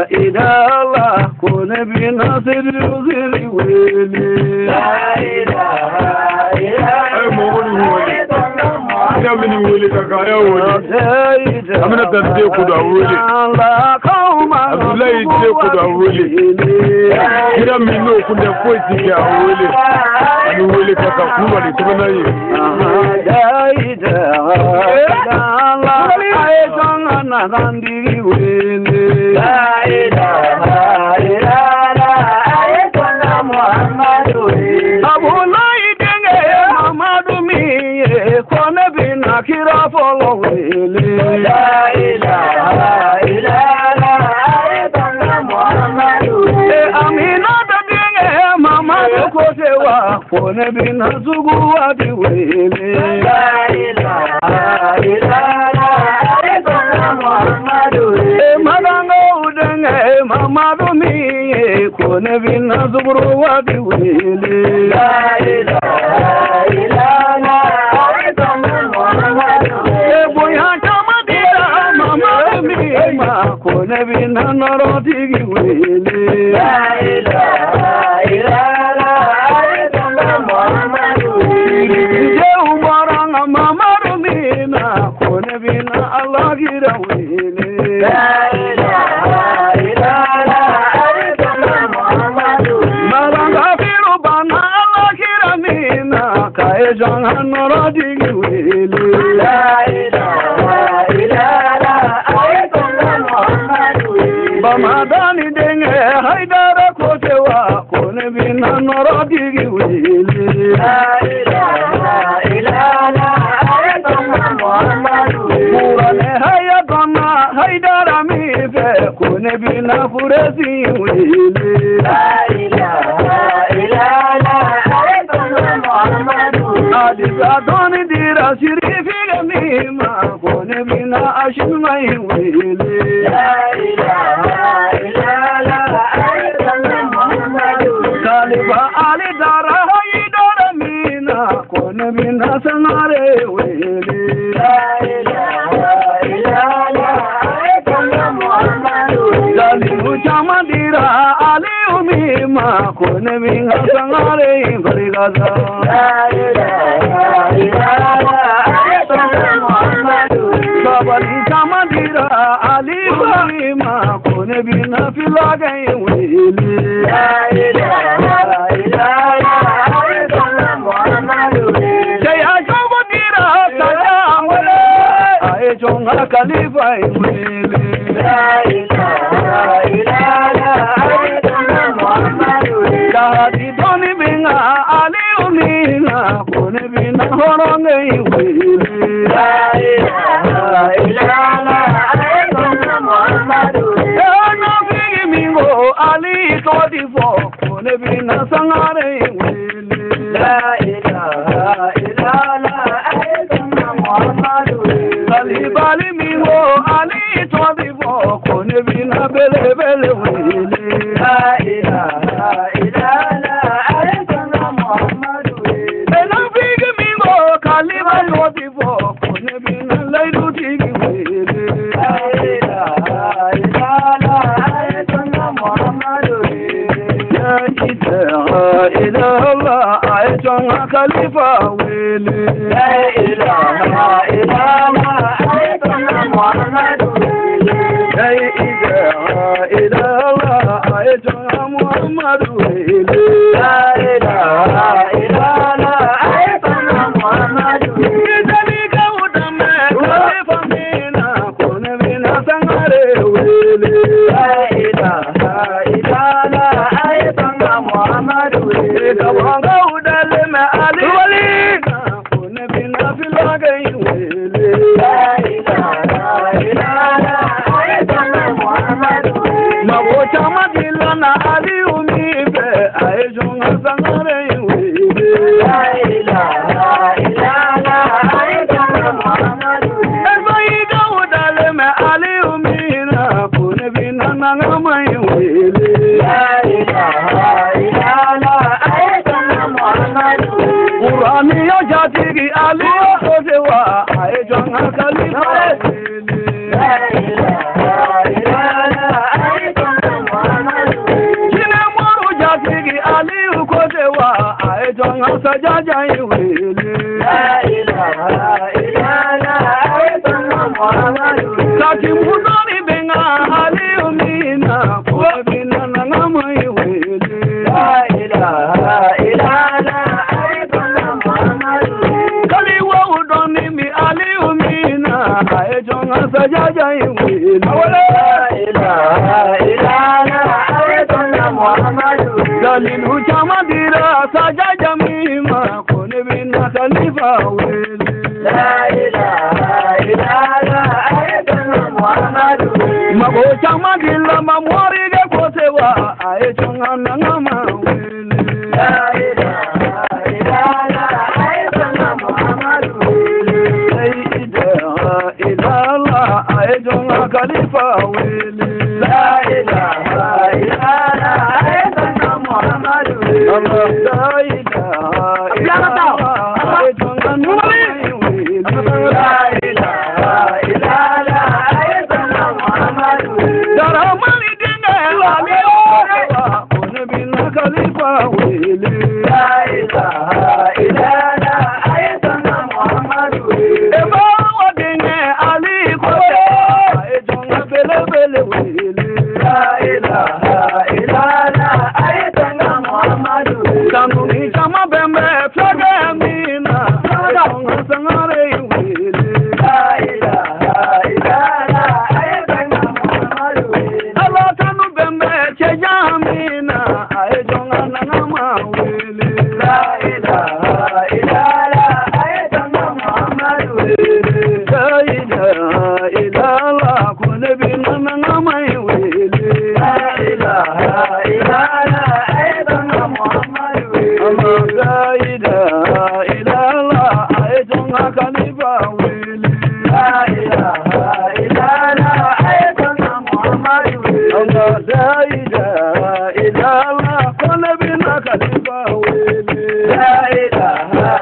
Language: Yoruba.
ilaha kone bina sirri wele la ilaha illallah ya mini wele kaka ya wele amina tante ko da wele Abdullahi te ko da wele kira mino ku da ko ti ga wele ani wele kaka ku ba ni tuma nayi ay janga na randi wele la ilaha illallah ay janga Muhammadu Abdullahi denge Muhammadu mi kone bina kira follow wele la ilaha illallah ay janga Muhammadu amina denge Muhammadu kosewa kone bina zugu wadi wele la ilaha illallah ay janga Muhammadu madango denge Muhammadu mi kone bina zugu wadi wele la ilaha illallah ay janga Muhammadu boya chamadira Muhammadu mi kone bina noroti wele la ilaha illallah ay janga Muhammadu je umaranga Muhammadu mi kone bina Allah gira wele la ilaha illallah ay janga Muhammadu maranga firu bana Allah gira mina kai janga noroti wele la ilaha illallah ay janga Muhammadu bamadani denge haidara kosewa kone bina noroti wele la ilaha illallah ay janga Muhammadu murane haya dona haidara mi fe kone bina furesi wele la ilaha illallah ay janga Muhammadu adiga doni dira shirifi gamima kone bina ashmai wele la ilaha illallah ay janga Muhammadu kaliba ali dara haidara mina kone bina sanare wele la ilaha illallah ay janga Muhammadu kalibu chamadira ali umima kone bina sanare barigaza la ilaha illallah ay janga Muhammadu babali chamadira ali umima kone bina filagai wele la ilaha illallah ay janga Muhammadu jaya chamadira saya wele ay jonga khalifa wele la ilaha illallah ay janga Muhammadu kahadi doni binga ali umina kone bina horonge wele la ilaha illallah ay janga Muhammadu na figi mingo ali todifo kone bina sangare wele la ilaha illallah ay janga Muhammadu kalibali mingo ali todifo kone bina bele bele wele la ilaha illallah ay janga Muhammadu na figi mingo kalibali todifo kone bina laidu tigi wele la ilaha illallah ay janga Muhammadu la ilaha illallah ay janga khalifa wele la ilaha illallah ay janga Muhammadu la ilaha illallah ay janga Muhammadu la ilaha illallah ay janga Muhammadu kidali gaudame khalifa mina kone bina sangare wele la ilaha illallah ay janga Muhammadu kabanga udale me ali wali kone bina filagai wele la ilaha illallah ay janga Muhammadu mago chamadila na ali umi fe ay jonga sangare wele la ilaha illallah ay janga Muhammadu ezoiga udale me ali umi na kone bina nangamai wele la ilaha illallah ay janga Muhammadu Qur'ani yo jatigi ali kosewa ay jonga khalifa wele la ilaha illallah ay janga dalilu chama dira saja jamima kone bina khalifa wele la ilaha illallah ayatuna muhammadu mago chama dilla mamori ge kosewa ayatuna ngama wele la ilaha illallah ayatuna muhammadu la ilaha illallah ayatuna khalifa wele la ilaha illallah ayatuna muhammadu Allah la ilaha illallah ayatuna la ilaha illallah ayatuna muhammadu daramani dinga wali kone bina khalifa wele la ilaha illallah ayatuna muhammadu eba wadinga ali kone ayatuna bele bele wele la ilaha illallah ayatuna muhammadu kanu ni chama bembe fage mina ayatuna sangare wele la ilaha illallah ayatuna muhammadu Allah kanu bembe chejamina ayatuna nangama wele la ilaha illallah ayatuna muhammadu la ilaha illallah kone bina nangama wele la ilaha illallah ayatuna muhammadu Allah la ilaha illallah ayatuna khalifa wele la ilaha illallah ayatuna muhammadu Allah la ilaha illallah kone bina khalifa wele la ilaha